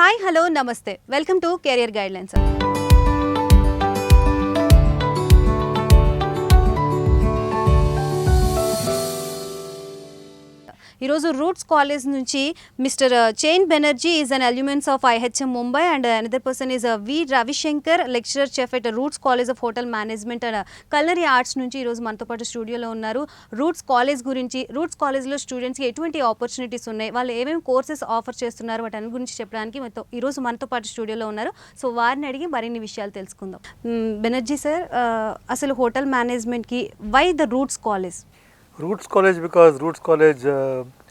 Hi, hello, namaste. Welcome to Career Guidelines. ఈరోజు Roots College నుంచి mister Chain Banerjee is an alumnus of IHM Mumbai and another person is V Ravishankar lecturer chef at Roots College of hotel management and culinary arts నుంచి ఈరోజు మనతో పాటు స్టూడియోలో ఉన్నారు. Roots college గురించి, roots కాలేజ్లో స్టూడెంట్స్కి ఎటువంటి ఆపర్చునిటీస్ ఉన్నాయి, వాళ్ళు ఏమేమి కోర్సెస్ ఆఫర్ చేస్తున్నారు, వాటి గురించి చెప్పడానికి ఈరోజు మనతో పాటు స్టూడియోలో ఉన్నారు. సో వారిని అడిగి మరిన్ని విషయాలు తెలుసుకుందాం. బెనర్జీ సార్, అసలు హోటల్ మేనేజ్మెంట్కి why the Roots College? Roots College, because Roots College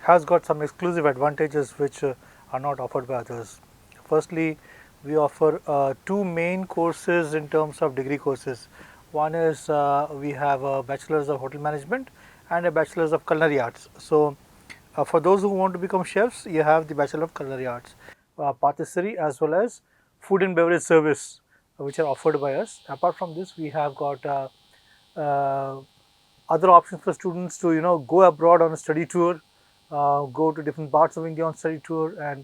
has got some exclusive advantages which are not offered by others. Firstly, we offer two main courses in terms of degree courses. One is we have a Bachelor's of Hotel Management and a Bachelor's of Culinary Arts. So, for those who want to become chefs, you have the Bachelor of Culinary Arts, Patisserie as well as Food and Beverage Service, which are offered by us. Apart from this, we have got other options for students to go abroad on a study tour, go to different parts of India on study tour, and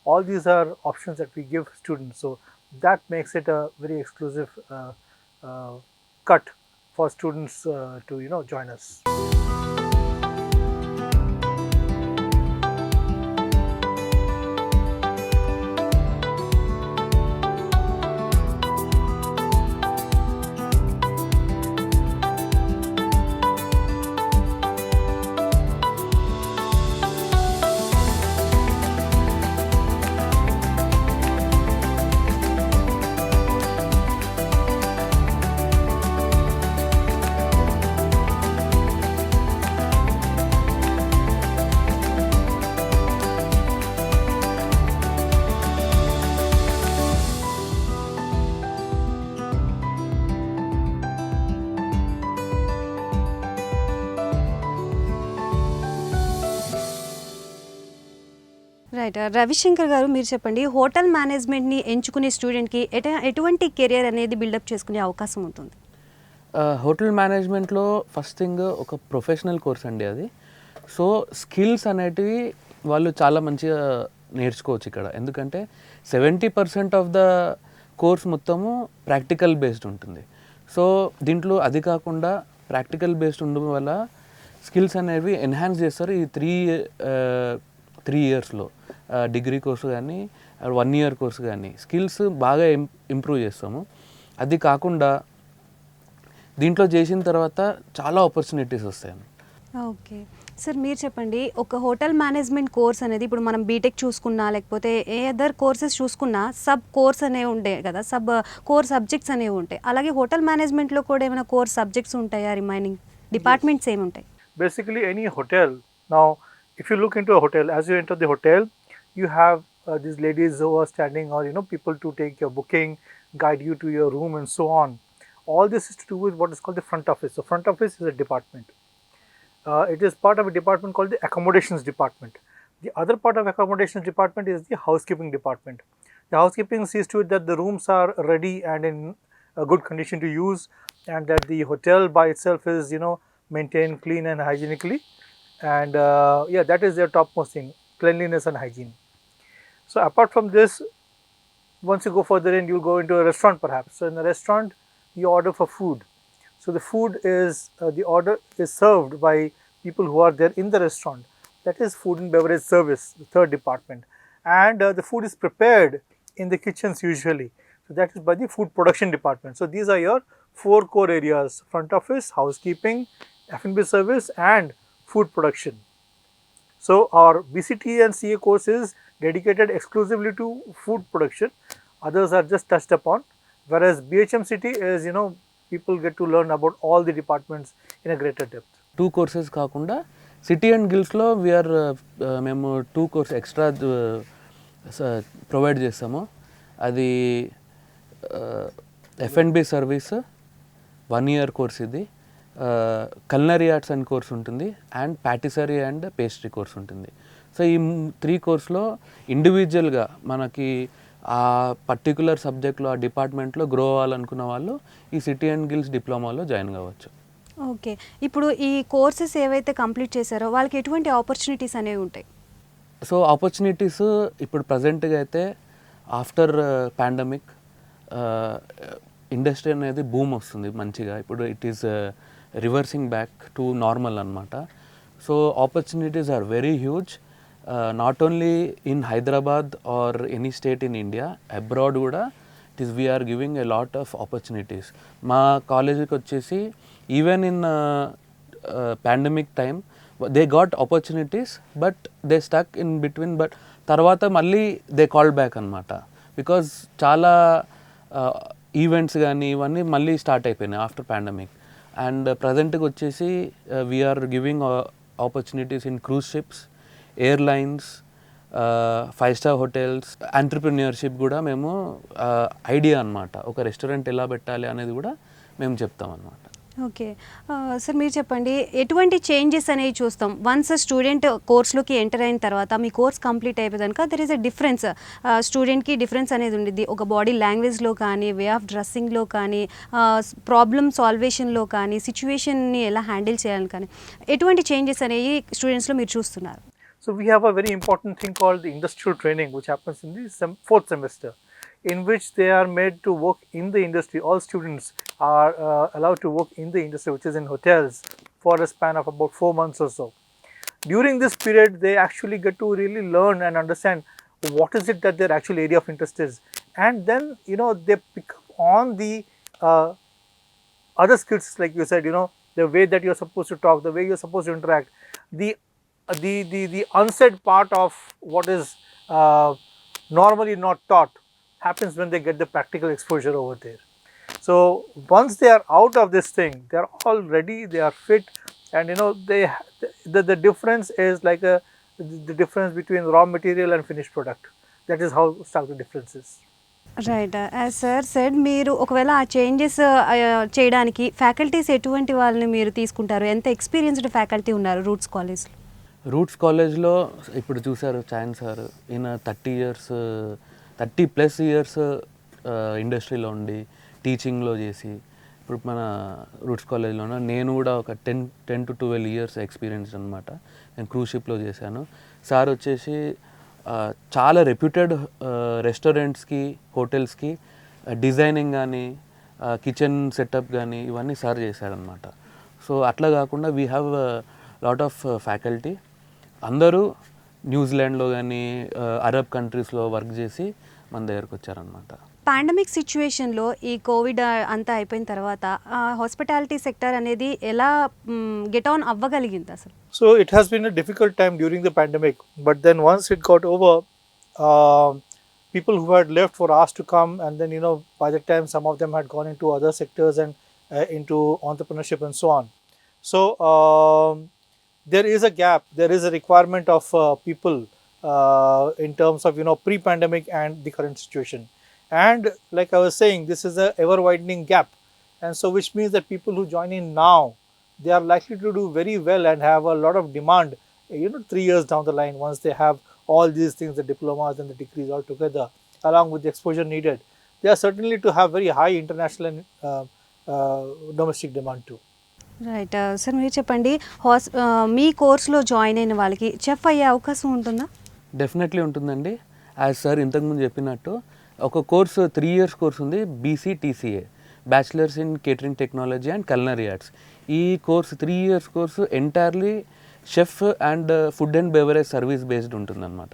all these are options that we give students. So that makes it a very exclusive cut for students to join us. Right, Ravishankar గారు, మీరు చెప్పండి, hotel మేనేజ్మెంట్ని ఎంచుకునే స్టూడెంట్కి ఎటువంటి career అనేది buildup చేసుకునే అవకాశం ఉంటుంది? హోటల్ మేనేజ్మెంట్లో ఫస్ట్ థింగ్ ఒక ప్రొఫెషనల్ కోర్స్ అండి అది. సో స్కిల్స్ అనేటివి వాళ్ళు చాలా మంచిగా నేర్చుకోవచ్చు ఇక్కడ. ఎందుకంటే 70% ఆఫ్ ద కోర్స్ మొత్తము ప్రాక్టికల్ బేస్డ్ ఉంటుంది. సో దీంట్లో అది కాకుండా ప్రాక్టికల్ బేస్డ్ ఉండడం వల్ల స్కిల్స్ అనేవి ఎన్హాన్స్ చేస్తారు ఈ త్రీ ఇయర్స్లో. డిగ్రీ కోర్సు కానీ 1 ఇయర్ కోర్సు కానీ స్కిల్స్ బాగా ఇంప్రూవ్ చేస్తాము. అది కాకుండా దీంట్లో చేసిన తర్వాత చాలా ఆపర్చునిటీస్ వస్తాయి. ఓకే సార్, మీరు చెప్పండి, ఒక హోటల్ మేనేజ్మెంట్ కోర్స్ అనేది ఇప్పుడు మనం బీటెక్ చూసుకున్నా లేకపోతే ఏ అదర్ కోర్సెస్ చూసుకున్నా సబ్ కోర్స్ అనేవి ఉంటాయి కదా, సబ్ కోర్ సబ్జెక్ట్స్ అనేవి ఉంటాయి. అలాగే హోటల్ మేనేజ్మెంట్లో కూడా ఏమైనా కోర్ సబ్జెక్ట్స్ ఉంటాయా? రిమైనింగ్ డిపార్ట్మెంట్స్ ఏమి ఉంటాయి? Basically, any hotel. Now, if you look into a hotel, as you enter the hotel, you have these ladies who are standing, or people to take your booking, guide you to your room and so on. All this is to do with what is called the front office. So front office is a department. It is part of a department called the accommodations department. The other part of accommodations department is the housekeeping department. The housekeeping sees to it that the rooms are ready and in a good condition to use, and that the hotel by itself is maintained clean and hygienically. And that is their topmost thing, cleanliness and hygiene. So apart from this, once you go further in, you'll go into a restaurant perhaps. So in a restaurant, you order for food. So the food is, the order is served by people who are there in the restaurant. That is Food and Beverage Service, the third department. And the food is prepared in the kitchens usually. So that is by the food production department. So these are your 4 core areas: front office, housekeeping, F&B service, and food production. So our BCT and CA course is dedicated exclusively to food production. Others are just touched upon, whereas BHMCT is people get to learn about all the departments in a greater depth. 2 courses కాకుండా city and గిల్స్లో we are మేము 2 course extra provide చేస్తాము. అది F&B service 1 year course, ఇది culinary arts and course ఉంటుంది, and పాటిసరీ and pastry course ఉంటుంది. So ఈ 3 కోర్స్లో ఇండివిజువల్గా మనకి ఆ పర్టికులర్ సబ్జెక్ట్లో ఆ డిపార్ట్మెంట్లో గ్రో అవ్వాలనుకున్న వాళ్ళు ఈ సిటీ అండ్ గిల్స్ డిప్లొమాలో జాయిన్ కావచ్చు. ఓకే, ఇప్పుడు ఈ కోర్సెస్ ఏవైతే కంప్లీట్ చేశారో వాళ్ళకి ఎటువంటి ఆపర్చునిటీస్ అనేవి ఉంటాయి? సో ఆపర్చునిటీస్ ఇప్పుడు ప్రజెంట్గా అయితే ఆఫ్టర్ పాండమిక్ ఇండస్ట్రీ అనేది బూమ్ వస్తుంది మంచిగా. ఇప్పుడు it is reversing back to normal అనమాట. So opportunities are very huge, not only in Hyderabad or any state in India, abroad కూడా it is we are giving a lot of opportunities. మా కాలేజీకి వచ్చేసి even in pandemic time they got opportunities, but they stuck in between. But తర్వాత మళ్ళీ they call back అనమాట, because చాలా events కానీ ఇవన్నీ మళ్ళీ స్టార్ట్ అయిపోయినాయి ఆఫ్టర్ పాండమిక్. అండ్ ప్రజెంట్కి వచ్చేసి we're giving opportunities in cruise ships, airlines, 5-star hotels, entrepreneurship కూడా మేము ఐడియా అనమాట. ఒక రెస్టారెంట్ ఎలా పెట్టాలి అనేది కూడా మేము చెప్తాం అనమాట. ఓకే సార్, మీరు చెప్పండి, ఎటువంటి చేంజెస్ అనేవి చూస్తాం వన్స్ స్టూడెంట్ కోర్స్లోకి ఎంటర్ అయిన తర్వాత? మీ కోర్స్ కంప్లీట్ అయిపోయాక దర్ ఈస్ ఎ డిఫరెన్స్, స్టూడెంట్కి డిఫరెన్స్ అనేది ఉండిద్ది. ఒక బాడీ లాంగ్వేజ్లో కానీ, వే ఆఫ్ డ్రెస్సింగ్లో కానీ, ప్రాబ్లమ్ సాల్వేషన్లో కానీ, సిచ్యువేషన్ని ఎలా హ్యాండిల్ చేయాలని కానీ, ఎటువంటి చేంజెస్ అనేవి స్టూడెంట్స్లో మీరు చూస్తున్నారు? So we have a very important thing called the industrial training, which happens in the fourth semester, in which they are made to work in the industry. All students are allowed to work in the industry, which is in hotels, for a span of about 4 months or so. During this period, they actually get to really learn and understand what is it that their actual area of interest is, and then they pick up on the other skills, like you said, the way that you're supposed to talk, the way you're supposed to interact, the unsaid part of what is normally not taught happens when they get the practical exposure over there. So once they are out of this thing, they are all ready, they are fit, and the difference is like the difference between raw material and finished product. That is how stark the difference is. Right. As sir said, మీరు ఒకవేళ ఆ changes చేయడానికి faculties ఎటువంటి వాళ్ళని మీరు తీసుకుంటారు? ఎంత experienced faculty ఉన్నారు రూట్స్ కాలేజ్లో? రూట్స్ కాలేజ్లో ఇప్పుడు చూసారు చాయన్ సార్, ఈయన 30+ ఇయర్స్ ఇండస్ట్రీలో ఉండి టీచింగ్లో చేసి, ఇప్పుడు మన రూట్స్ కాలేజ్లోనే నేను కూడా ఒక 10 to 12 ఇయర్స్ ఎక్స్పీరియన్స్ అనమాట. నేను క్రూజ్ షిప్లో చేశాను. సార్ వచ్చేసి చాలా రెప్యూటెడ్ రెస్టారెంట్స్కి, హోటల్స్కి డిజైనింగ్ కానీ, కిచెన్ సెటప్ కానీ ఇవన్నీ సార్ చేశారనమాట. సో అట్లా కాకుండా we have lot of faculty. అందరూ న్యూజిలాండ్లో కానీ అరబ్ కంట్రీస్లో వర్క్ చేసి మన దగ్గరకు వచ్చారనమాట. పాండమిక్ సిచ్యువేషన్లో ఈ కోవిడ్ అంతా అయిపోయిన తర్వాత హాస్పిటాలిటీ సెక్టర్ అనేది ఎలా గెట్ ఆన్ అవ్వగలిగింది అసలు? So it has been a difficult time during the pandemic, but then once it got over, people who had left were asked to come, and then by the time some of them had gone into other sectors and into entrepreneurship and so on. So there is a gap, there is a requirement of people in terms of pre-pandemic and the current situation. And like I was saying, this is a ever widening gap, and so which means that people who join in now, they are likely to do very well and have a lot of demand 3 years down the line, once they have all these things, the diplomas and the degrees all together, along with the exposure needed. They are certainly to have very high international and domestic demand too. Right. Sir మీరు చెప్పండి, మీ కోర్స్లో join అయిన వాళ్ళకి chef అయ్యే అవకాశం ఉంటుందా? Definitely ఉంటుందండి. As sir ఇంతకుముందు చెప్పినట్టు ఒక కోర్సు 3 years కోర్స్ ఉంది, BCTCA, bachelors in catering technology and culinary arts. ఈ course 3 years course entirely chef and food and beverage service based ఉంటుందన్నమాట.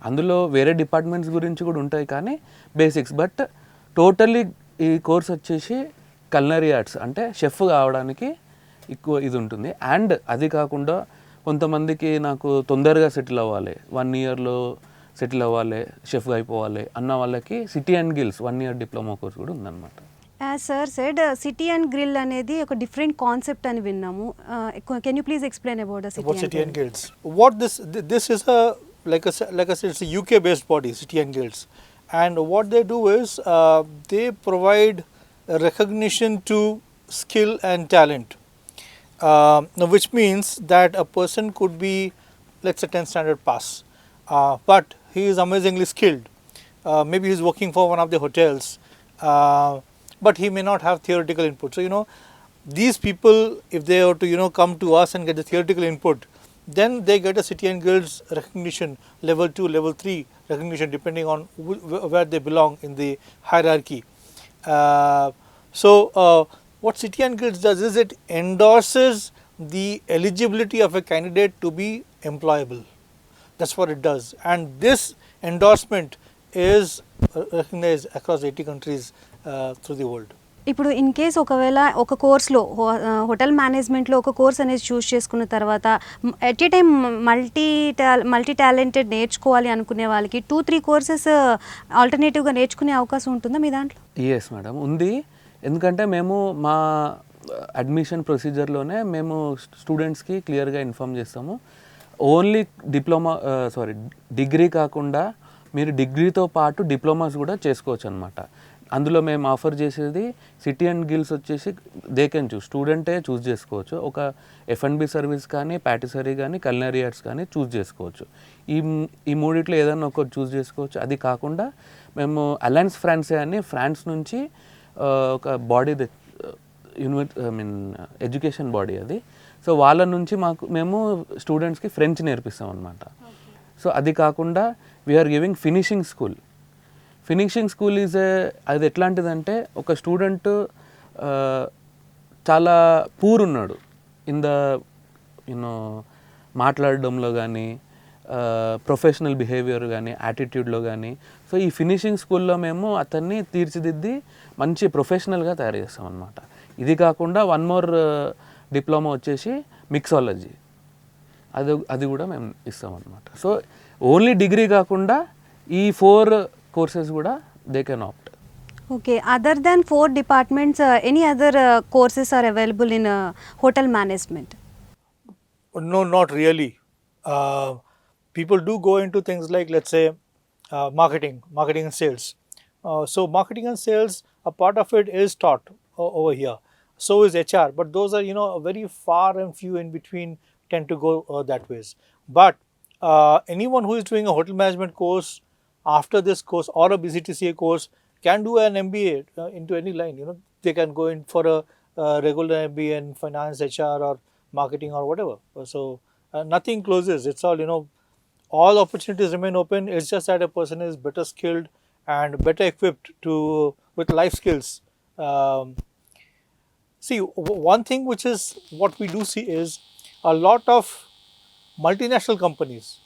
అందులో వేరే డిపార్ట్మెంట్స్ గురించి కూడా ఉంటాయి కానీ బేసిక్స్, బట్ టోటల్లీ ఈ కోర్స్ వచ్చేసి culinary ఆర్ట్స్ అంటే షెఫ్ కావడానికి ఎక్కువ ఇది ఉంటుంది. అండ్ అది కాకుండా కొంతమందికి నాకు తొందరగా సెటిల్ అవ్వాలి, 1 yearలో సెటిల్ అవ్వాలి, షెఫ్గా అయిపోవాలి అన్న వాళ్ళకి city and guilds 1 year diploma course కూడా ఉందన్నమాట. As sir said, city and grill అనేది ఒక డిఫరెంట్ కాన్సెప్ట్ అని విన్నాము. Can you please explain about the City and Guilds? What this is like I said, it's a UK based body, City and Guilds, and what they do is they provide recognition to skill and talent, which means that a person could be, let's say, 10th standard pass, but he is amazingly skilled. Maybe he is working for one of the hotels, but he may not have theoretical input. So these people, if they were to come to us and get the theoretical input, then they get a City and Guilds recognition, level 2, level 3 recognition, depending on where they belong in the hierarchy. So what City and Guilds does is it endorses the eligibility of a candidate to be employable. That's what it does, and this endorsement is recognized across 80 countries through the world. ఇప్పుడు in case ఒకవేళ ఒక కోర్స్లో hotel మేనేజ్మెంట్లో ఒక course అనేది చూస్ చేసుకున్న తర్వాత at a time multi talented నేర్చుకోవాలి అనుకునే వాళ్ళకి 2-3 కోర్సెస్ ఆల్టర్నేటివ్గా నేర్చుకునే అవకాశం ఉంటుందా మీ దాంట్లో? ఎస్ మేడం, ఉంది. ఎందుకంటే మేము మా అడ్మిషన్ ప్రొసీజర్లోనే మేము స్టూడెంట్స్కి క్లియర్గా ఇన్ఫామ్ చేస్తాము. ఓన్లీ డిగ్రీ కాకుండా మీరు డిగ్రీతో పాటు డిప్లొమాస్ కూడా చేసుకోవచ్చు అనమాట. అందులో మేము ఆఫర్ చేసేది సిటీ అండ్ గిల్స్ వచ్చేసి దే కెన్ చూస్, స్టూడెంటే చూస్ చేసుకోవచ్చు. ఒక F&B సర్వీస్ కానీ, పాటిసరీ కానీ, కల్నరీ ఆర్ట్స్ కానీ చూస్ చేసుకోవచ్చు. ఈ మూడిట్లో ఏదైనా ఒకటి చూస్ చేసుకోవచ్చు. అది కాకుండా మేము అలయన్స్ ఫ్రాన్సే అని ఫ్రాన్స్ నుంచి ఒక బాడీ ఎడ్యుకేషన్ బాడీ అది. సో వాళ్ళ నుంచి మేము స్టూడెంట్స్కి ఫ్రెంచ్ నేర్పిస్తాం అనమాట. సో అది కాకుండా we're giving finishing school. Finishing school అది ఎట్లాంటిదంటే, ఒక స్టూడెంట్ చాలా పూర్ ఉన్నాడు ఇన్ ద మాట్లాడడంలో కానీ, ప్రొఫెషనల్ బిహేవియర్ కానీ, యాటిట్యూడ్లో కానీ. సో ఈ ఫినిషింగ్ స్కూల్లో మేము అతన్ని తీర్చిదిద్ది మంచి ప్రొఫెషనల్గా తయారు చేస్తాం అనమాట. ఇది కాకుండా వన్ మోర్ డిప్లొమా వచ్చేసి మిక్సాలజీ, అది కూడా మేము ఇస్తాం అనమాట. సో ఓన్లీ డిగ్రీ కాకుండా ఈ 4 courses kuda they can opt. Okay, other than 4 departments, any other courses are available in hotel management? No, not really. People do go into things like, let's say, marketing and sales. So marketing and sales, a part of it is taught over here. So is HR, but those are very far and few in between tend to go that ways. But anyone who is doing a hotel management course after this course or a BCTCA course can do an MBA into any line. They can go in for a regular MBA in finance, HR, or marketing, or whatever. So nothing closes. It's all all opportunities remain open. It's just that a person is better skilled and better equipped with life skills. See, one thing which is what we do see is a lot of multinational companies,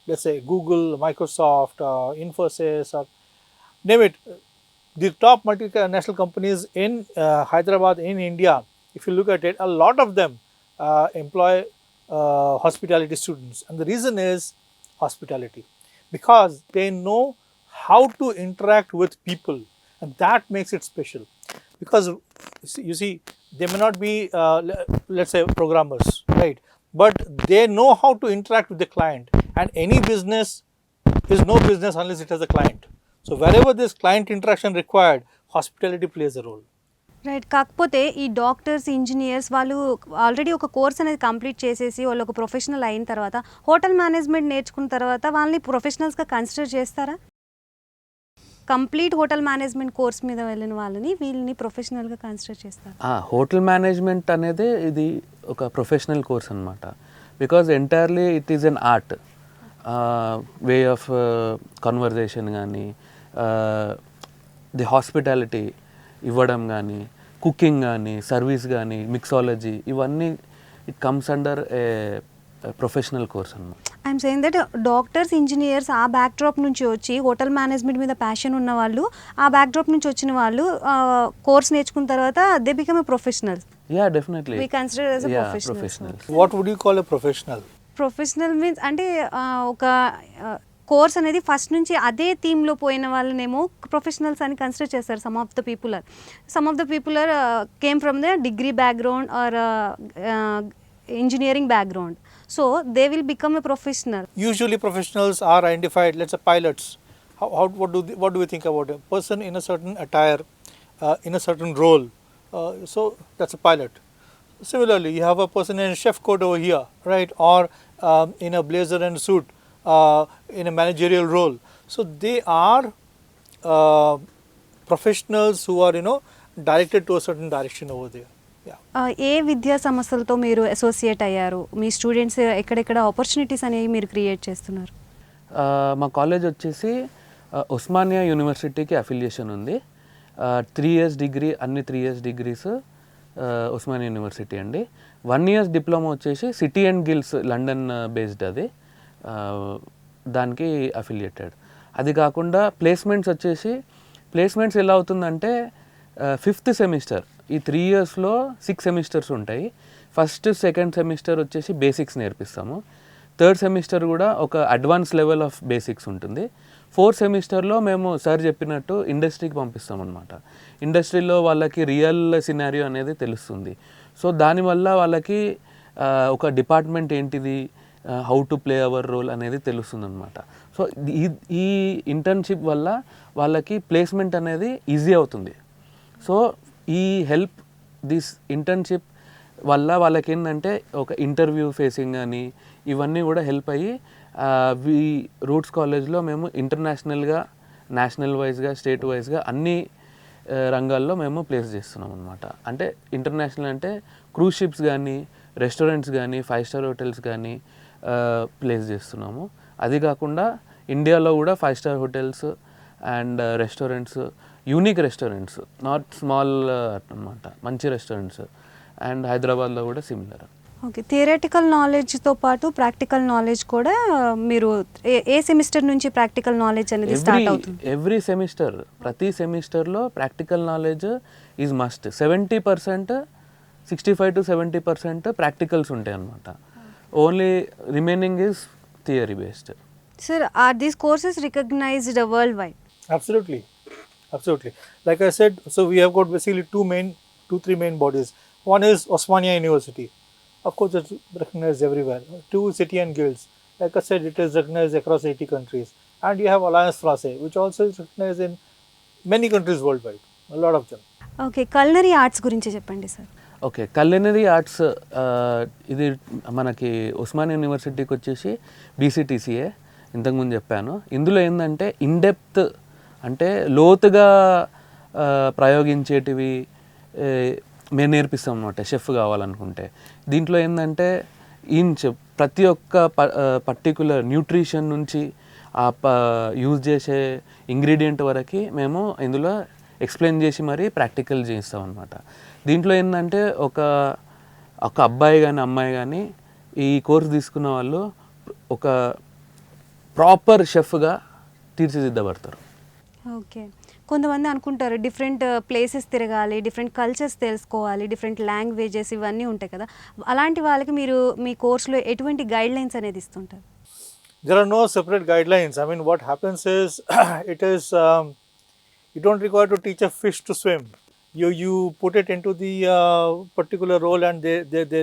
let's say Google, Microsoft, Infosys, or name it, the top multinational companies in Hyderabad, in India, if you look at it, a lot of them employ hospitality students. And the reason is hospitality, because they know how to interact with people, and that makes it special. Because you see, they may not be, let's say, programmers, right? But they know how to interact with the client, and any business is no business unless it has a client. So wherever this client interaction required, hospitality plays a role. Right. కాకపోతే ఈ doctors, engineers వాళ్ళు already ఒక course అనేది complete చేసేసి వాళ్ళు ఒక professional అయిన తర్వాత హోటల్ మేనేజ్మెంట్ నేర్చుకున్న తర్వాత వాళ్ళని ప్రొఫెషనల్స్గా కన్సిడర్ చేస్తారా? కంప్లీట్ హోటల్ మేనేజ్మెంట్ కోర్స్ మీద వెళ్ళిన వాళ్ళని వీళ్ళని ప్రొఫెషనల్గా కన్సిడర్ చేస్తారు. హోటల్ మేనేజ్మెంట్ అనేది ఇది ఒక ప్రొఫెషనల్ కోర్స్ అనమాట. Because entirely it is an art. Way of conversation కానీ, ది హాస్పిటాలిటీ ఇవ్వడం కానీ, కుకింగ్ కానీ, సర్వీస్ కానీ, మిక్సాలజీ, ఇవన్నీ it comes under a professional course అన్నమాట. I'm saying that doctors, engineers ఆ బ్యాక్ డ్రాప్ నుంచి వచ్చి హోటల్ మేనేజ్మెంట్ మీద ప్యాషన్ ఉన్న వాళ్ళు, ఆ బ్యాక్ డ్రాప్ నుంచి వచ్చిన వాళ్ళు కోర్స్ నేర్చుకున్న తర్వాత they become a professional. Yeah, definitely we consider as a professional. What would you call a professional? Professional means అంటే ఒక కోర్స్ అనేది ఫస్ట్ నుంచి అదే థీమ్లో పోయిన వాళ్ళనేమో ప్రొఫెషనల్స్ అని కన్సిడర్ చేస్తారు. Some of the people are came from the degree background are engineering background, so they will become a professional. Usually professionals are identified, let's say pilots. What do we think about a person in a certain attire, in a certain role? So that's a pilot. Similarly, you have a person in a chef coat over here, right? Or in a blazer and suit, in a managerial role. So they are professionals who are directed to a certain direction over there. ఏ విద్యా సంస్థలతో మీరు associate అయ్యారు? మీ students ఎక్కడెక్కడ opportunities అనేవి మీరు create చేస్తున్నారు? మా college వచ్చేసి ఉస్మానియా యూనివర్సిటీకి అఫిలియేషన్ ఉంది. 3 ఇయర్స్ డిగ్రీ, అన్ని 3 ఇయర్స్ డిగ్రీస్ ఉస్మానియా యూనివర్సిటీ అండి. 1 ఇయర్స్ డిప్లొమా వచ్చేసి city and gills London based అది, దానికి అఫిలియేటెడ్. అది కాకుండా ప్లేస్మెంట్స్ వచ్చేసి, ప్లేస్మెంట్స్ ఎలా అవుతుందంటే 5th సెమిస్టర్, ఈ 3 ఇయర్స్లో 6 సెమిస్టర్స్ ఉంటాయి. ఫస్ట్ సెకండ్ సెమిస్టర్ వచ్చేసి బేసిక్స్ నేర్పిస్తాము. థర్డ్ సెమిస్టర్ కూడా ఒక అడ్వాన్స్ లెవెల్ ఆఫ్ బేసిక్స్ ఉంటుంది. 4th సెమిస్టర్లో మేము సార్ చెప్పినట్టు ఇండస్ట్రీకి పంపిస్తాం అనమాట. ఇండస్ట్రీలో వాళ్ళకి రియల్ సినారియో అనేది తెలుస్తుంది. సో దానివల్ల వాళ్ళకి ఒక డిపార్ట్మెంట్ ఏంటిది, how to play our role అనేది తెలుస్తుంది అనమాట. సో ఈ ఇంటర్న్షిప్ వల్ల వాళ్ళకి ప్లేస్మెంట్ అనేది ఈజీ అవుతుంది. సో ఈ హెల్ప్, దిస్ ఇంటర్న్షిప్ వల్ల వాళ్ళకి ఏంటంటే ఒక ఇంటర్వ్యూ ఫేసింగ్ అని ఇవన్నీ కూడా హెల్ప్ అయ్యి రూట్స్ కాలేజ్లో మేము ఇంటర్నేషనల్గా, నేషనల్ వైజ్గా, స్టేట్ వైజ్గా అన్ని రంగాల్లో మేము ప్లేస్ చేస్తున్నాం అనమాట. అంటే ఇంటర్నేషనల్ అంటే క్రూజ్ షిప్స్ కానీ, రెస్టారెంట్స్ కానీ, 5 స్టార్ హోటల్స్ కానీ ప్లేస్ చేస్తున్నాము. అది కాకుండా ఇండియాలో కూడా 5 star hotels and restaurants, unique restaurants, not small అనమాట, మంచి రెస్టారెంట్స్. అండ్ హైదరాబాద్లో కూడా సిమిలర్. ఓకే, థియరటికల్ నాలెడ్జ్తో పాటు ప్రాక్టికల్ నాలెడ్జ్ కూడా మీరు ఏ సెమిస్టర్ నుంచి ప్రాక్టికల్ నాలెడ్జ్ అనేది స్టార్ట్ అవుతుంది? ఎవ్రీ సెమిస్టర్, ప్రతి సెమిస్టర్లో practical knowledge is must. 70%, 65 to 70% practicals ఉంటాయి అన్నమాట. Only remaining is theory based. Sir, are these courses recognized worldwide? Absolutely, absolutely. Like I said, so we have got basically three main bodies. One is Osmania University. Of course, it's recognized everywhere. 2, City and Guilds. Like I said, it is recognized across 80 countries. And you have Alliance Française, which also is recognized in many countries worldwide. A lot of them. Okay, culinary arts గురించి చెప్పండి sir. Okay, కల్లినరీ arts ఇది మనకి ఉస్మానియా యూనివర్సిటీకి వచ్చేసి బీసీటీసీఏ, ఇంతకుముందు చెప్పాను. ఇందులో ఏంటంటే ఇన్డెప్త్, అంటే లోతుగా ప్రయోగించేటివి మేము నేర్పిస్తాం అన్నమాట, షెఫ్ కావాలనుకుంటే. దీంట్లో ఏంటంటే ప్రతి ఒక్క పర్టికులర్ న్యూట్రిషన్ నుంచి యూజ్ చేసే ఇంగ్రీడియంట్ వరకు మేము ఇందులో ఎక్స్ప్లెయిన్ చేసి మరీ ప్రాక్టికల్ చేయిస్తాం అనమాట. దీంట్లో ఏంటంటే ఒక అబ్బాయి కానీ అమ్మాయి కానీ ఈ కోర్స్ తీసుకున్న వాళ్ళు ఒక ప్రాపర్ షెఫ్గా తీర్చిదిద్దబడతారు. ఓకే, కొంతమంది అనుకుంటారు డిఫరెంట్ ప్లేసెస్ తిరగాలి, డిఫరెంట్ కల్చర్స్ తెలుసుకోవాలి, డిఫరెంట్ లాంగ్వేజెస్ ఇవన్నీ ఉంటాయి కదా, అలాంటి వాళ్ళకి మీరు మీ కోర్సులో ఎటువంటి గైడ్ లైన్స్ అనేది ఇస్తుంటారు? There are no separate guidelines. I mean, what happens is, it is, you don't require to teach a fish to swim. You put it into the particular role and they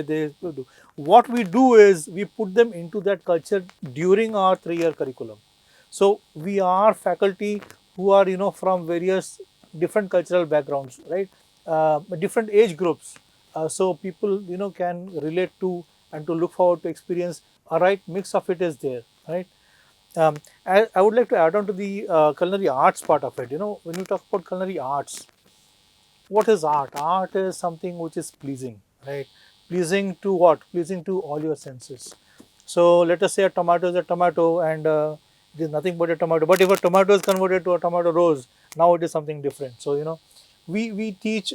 do. What we do is we put them into that culture during our 3-year curriculum. So we are faculty who are, from various different cultural backgrounds, right? Different age groups. So people, can relate to and to look forward to experience. A right mix of it is there, right? I would like to add on to the culinary arts part of it. When you talk about culinary arts, what is art? Art is something which is pleasing, right? Pleasing to what? Pleasing to all your senses. So let us say a tomato is a tomato and it is nothing but a tomato. But if a tomato is converted to a tomato rose, now it is something different. So we teach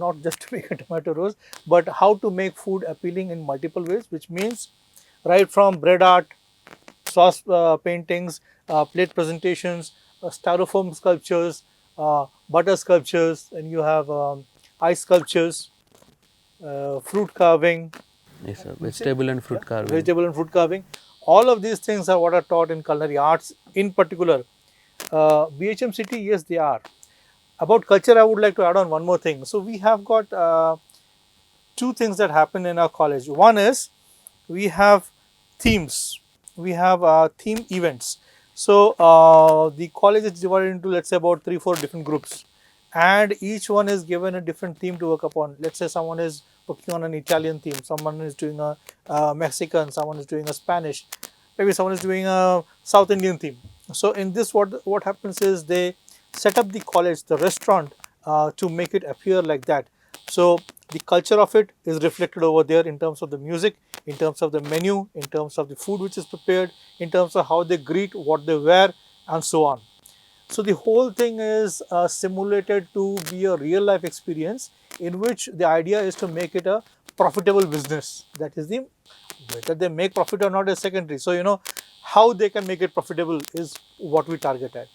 not just to make a tomato rose, but how to make food appealing in multiple ways, which means right from bread art, sauce paintings, plate presentations, styrofoam sculptures, butter sculptures, and you have ice sculptures, fruit carving. Yes, sir. Vegetable and fruit carving. Vegetable and fruit carving. All of these things are what are taught in culinary arts in particular. BHM City, yes, they are. About culture, I would like to add on one more thing. So we have got 2 things that happen in our college. One is we have themes. We have theme events. So the college is divided into, let's say, about 3-4 different groups, and each one is given a different theme to work upon. Let's say someone is working on an Italian theme, someone is doing a Mexican, someone is doing a Spanish, maybe someone is doing a South Indian theme. So in this, what happens is they set up the college, the restaurant, to make it appear like that. So the culture of it is reflected over there in terms of the music, in terms of the menu, in terms of the food which is prepared, in terms of how they greet, what they wear, and so on. So the whole thing is simulated to be a real life experience, in which the idea is to make it a profitable business. That is the, whether they make profit or not is secondary. So how they can make it profitable is what we target at.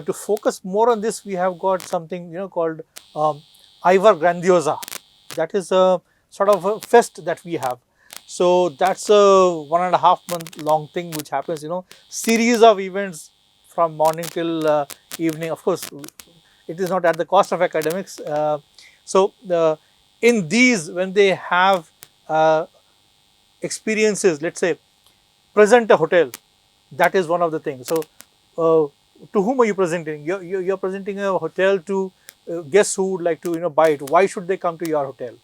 To focus more on this, we have got something called Ivar Grandiosa. That is a sort of a fest that we have. So that's a 1.5 month long thing which happens. Series of events from morning till evening. Of course, it is not at the cost of academics. So in these, when they have experiences, let's say present a hotel, that is one of the things. So to whom are you presenting? You're presenting a hotel to guests who would like to buy it. Why should they come to your hotel?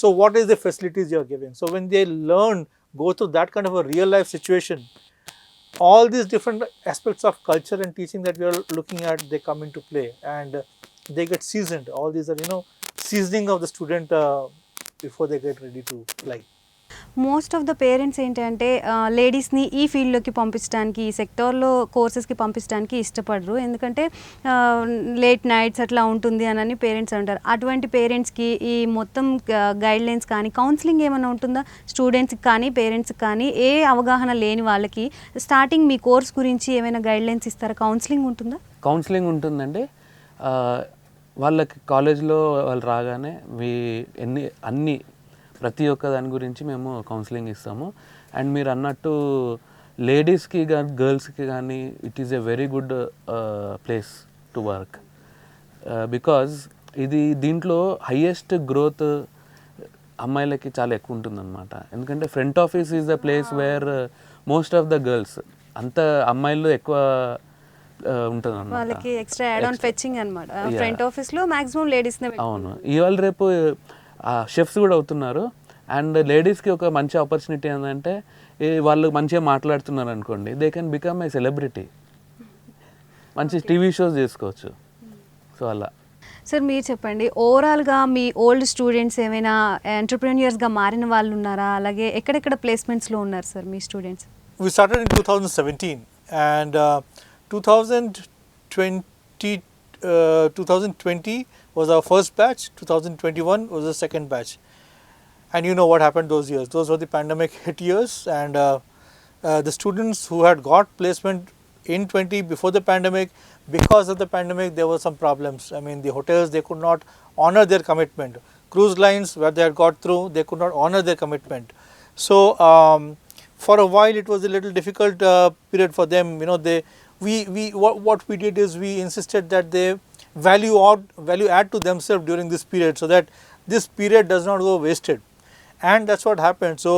So what is the facilities you're giving? So when they learn, go through that kind of a real life situation, all these different aspects of culture and teaching that we are looking at, they come into play, and they get seasoned. All these are seasoning of the student before they get ready to fly. Most of the parents ఏంటంటే లేడీస్ని ఈ ఫీల్డ్లోకి పంపించడానికి, ఈ సెక్టార్లో కోర్సెస్కి పంపించడానికి ఇష్టపడరు. ఎందుకంటే late nights అట్లా ఉంటుంది అని పేరెంట్స్ అంటారు. అటువంటి పేరెంట్స్కి ఈ మొత్తం గైడ్లైన్స్ కానీ కౌన్సిలింగ్ ఏమైనా ఉంటుందా? స్టూడెంట్స్కి కానీ పేరెంట్స్కి కానీ ఏ అవగాహన లేని వాళ్ళకి స్టార్టింగ్ మీ కోర్స్ గురించి ఏమైనా గైడ్లైన్స్ ఇస్తారా? కౌన్సిలింగ్ ఉంటుందా? కౌన్సిలింగ్ ఉంటుందండి. వాళ్ళకి కాలేజ్లో వాళ్ళు రాగానే అన్ని ప్రతి ఒక్క దాని గురించి మేము కౌన్సిలింగ్ ఇస్తాము. అండ్ మీరు అన్నట్టు లేడీస్కి కానీ గర్ల్స్కి కానీ it is a very good place to work, because దీంట్లో హయ్యెస్ట్ గ్రోత్ అమ్మాయిలకి చాలా ఎక్కువ ఉంటుందన్నమాట. ఎందుకంటే front office is the place where most of the girls, అంత అమ్మాయిలు ఎక్కువ ఉంటుంది అన్నమాట. వాళ్ళకి ఎక్స్ట్రా యాడ్ ఆన్ ఫెచ్చింగ్ అన్నమాట. ఫ్రంట్ ఆఫీస్లో మాక్సిమం లేడీస్నే. అవును, ఇవాళ రేపు షెఫ్స్ కూడా అవుతున్నారు. అండ్ లేడీస్కి ఒక మంచి ఆపర్చునిటీ ఏంటంటే వాళ్ళు మంచిగా మాట్లాడుతున్నారు అనుకోండి, they can become a celebrity, మంచి టీవీ షోస్ చేసుకోవచ్చు. సో అలా. సార్ మీరు చెప్పండి, ఓవరాల్గా మీ ఓల్డ్ స్టూడెంట్స్ ఏమైనా ఎంటర్‌ప్రెన్యూర్స్గా మారిన వాళ్ళు ఉన్నారా? అలాగే ఎక్కడెక్కడ ప్లేస్మెంట్స్లో ఉన్నారు sir me students? We started in 2017, and 2020 was our first batch, 2021 was the second batch. And you know what happened those years. Those were the pandemic hit years, and the students who had got placement in 20 before the pandemic, because of the pandemic there were some problems. I mean, the hotels, they could not honor their commitment. Cruise lines, where they had got through, they could not honor their commitment. So for a while it was a little difficult period for them. What we did is we insisted that they value add to themselves during this period, so that this period does not go wasted. And that's what happened. So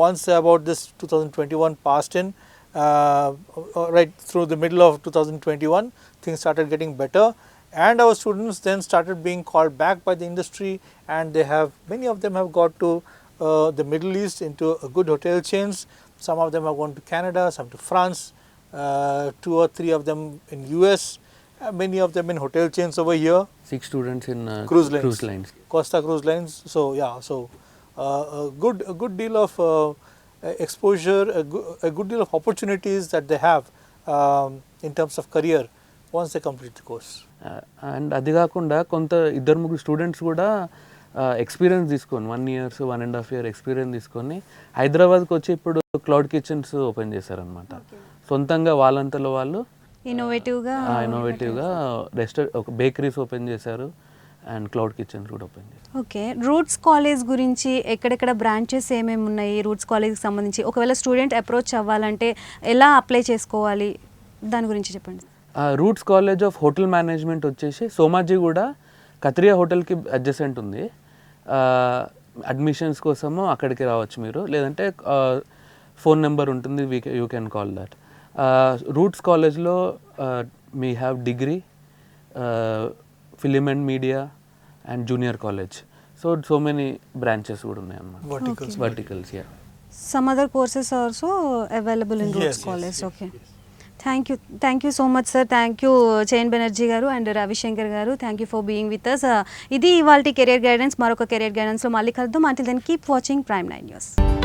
once about this 2021 passed in, right through the middle of 2021, things started getting better, and our students then started being called back by the industry, and many of them have got to the Middle East into good hotel chains. Some of them have gone to Canada, some to France, 2 or 3 of them in US, many of them in hotel chains over here. 6 students in cruise lines. Costa Cruise Lines. So yeah, a good deal of exposure, a good deal of opportunities that they have in terms of career once they complete the course. And అది కాకుండా కొంత 2-3 students కూడా experience తీసుకొని 1 year 1.5 year experience తీసుకొని హైదరాబాద్కి వచ్చి ఇప్పుడు cloud kitchens open చేశారనమాట. సొంతంగా వాళ్ళంతలో వాళ్ళు ఇన్నోవేటివ్గా ఒక బేకరీస్ ఓపెన్ చేశారు, అండ్ క్లౌడ్ కిచెన్స్ కూడా ఓపెన్ చేశారు. ఓకే, రూట్స్ కాలేజ్ గురించి ఎక్కడెక్కడ బ్రాంచెస్ ఏమేమి ఉన్నాయి రూట్స్ కాలేజ్కి సంబంధించి? ఒకవేళ స్టూడెంట్ అప్రోచ్ అవ్వాలంటే ఎలా అప్లై చేసుకోవాలి, దాని గురించి చెప్పండి. Roots College of hotel management వచ్చేసి సోమాజిగూడ కత్రియా హోటల్కి అడ్జసెంట్ ఉంది. అడ్మిషన్స్ కోసము అక్కడికి రావచ్చు మీరు, లేదంటే ఫోన్ నెంబర్ ఉంటుంది, you can call that. Roots కాలేజ్లో we have degree, film and media and junior college. So many branches కూడా ఉన్నాయి అన్నమాట. Verticals. Some other courses also available in Roots college. Okay, thank you so much sir. Thank you చైన్ Banerjee garu and Ravishankar garu. Thank you for being with us. ఇది ఇవాళ career guidance. మరొక career గైడెన్స్లో మళ్ళీ కలుద్దాం. Until then keep watching Prime 9 News.